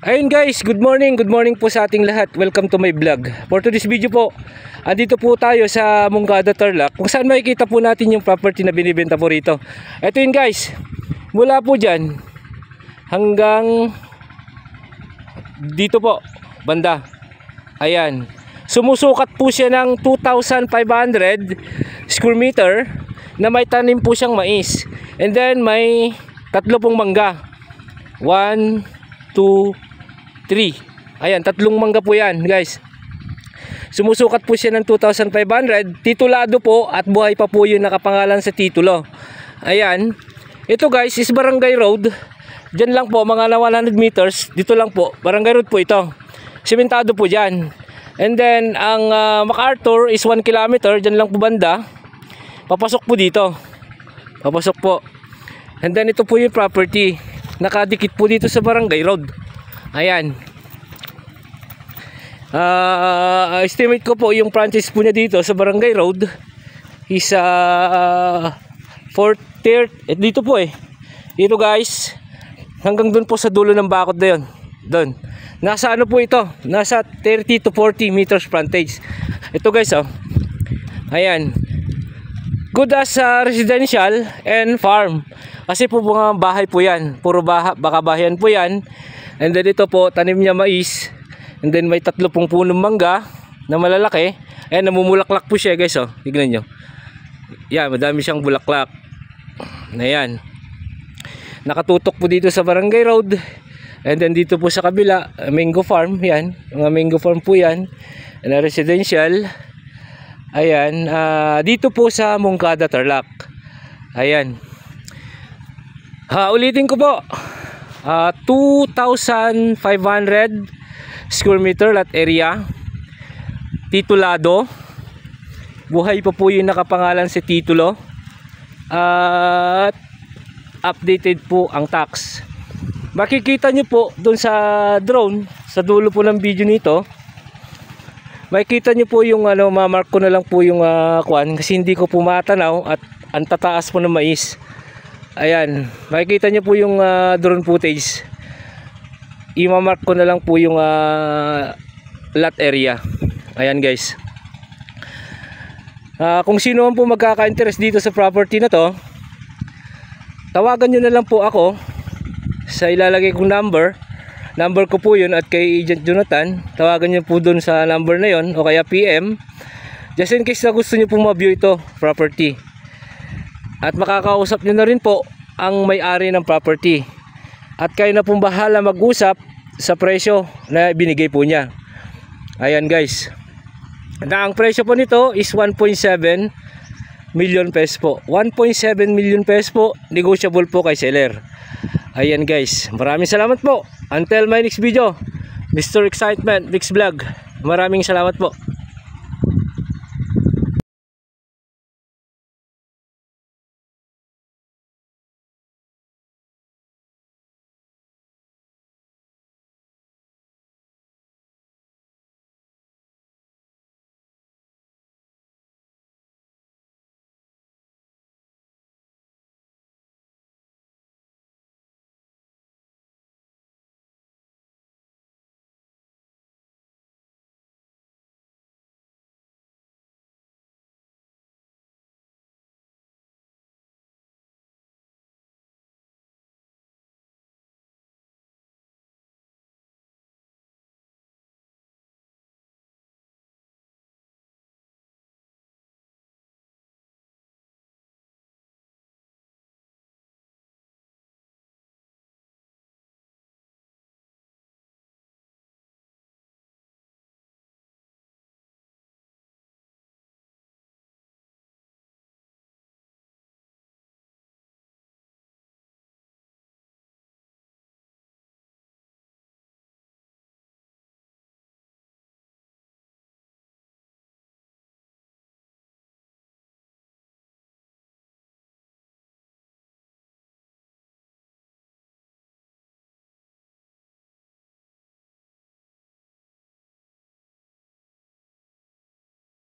Ayun guys, good morning po sa ating lahat. Welcome to my vlog. For today's video po, andito po tayo sa Moncada, Tarlac, kung saan makikita po natin yung property na binibenta po rito. Ito yun guys, mula po dyan hanggang dito po, banda. Ayan, sumusukat po siya ng 2,500 square meter na may tanim po siyang mais. And then may tatlo pong mangga. 1, 2, 3. Ayan, tatlong mangga po yan guys. Sumusukat po siya ng 2,500. Titulado po at buhay pa po yung nakapangalan sa titulo. Ayan. Ito guys is Barangay Road. Diyan lang po mga 100 meters. Dito lang po. Barangay Road po ito. Simentado po dyan. And then ang MacArthur is 1 kilometer. Diyan lang po banda. Papasok po dito. Papasok po. And then ito po yung property. Nakadikit po dito sa Barangay Road. Ayan. Estimate ko po yung franchise po niya dito sa Barangay Road is 430. Dito po dito guys, hanggang dun po sa dulo ng bakod na yun. Dun. Nasa ano po ito? Nasa 30 to 40 meters frontage. Ito guys Ayan. Good as residential and farm. Kasi po mga bahay po yan. Puro baka bahayan po yan. And then ito po, tanim niya mais. And then may tatlo pong punong mangga na malalaki. Ayan, namumulaklak po siya guys. Tignan nyo. Yan, madami siyang bulaklak. Ayan. Nakatutok po dito sa Barangay Road. And then dito po sa kabila, mango farm. Yan, mga mango farm po yan. And residential. Ayan, dito po sa Moncada, Tarlac. Ayan. Ulitin ko po. 2,500 square meter lot area. Titulado. Buhay pa po yung nakapangalan sa titulo. At updated po ang tax. Makikita nyo po dun sa drone, sa dulo po ng video nito. Makikita nyo po yung mamark ko na lang po yung kuan, kasi hindi ko po matanaw at ang tataas po ng mais. Ayan, makikita nyo po yung drone footage. I-mark ko na lang po yung lot area. Ayan guys. Kung sino man po magkaka-interest dito sa property na to, tawagan nyo na lang po ako sa ilalagay kong number. Number ko po yun at kay Agent Jonathan. Tawagan nyo po dun sa number na yun o kaya PM. Just in case na gusto nyo po ma-view ito property. At makakausap nyo na rin po ang may-ari ng property. At kayo na pong bahala mag-usap sa presyo na binigay po niya. Ayan guys. Na ang presyo po nito is 1.7 million pesos po. 1.7 million pesos po. Negotiable po kay seller. Ayan guys. Maraming salamat po. Until my next video. Mr. Excitement Mix Vlog. Maraming salamat po.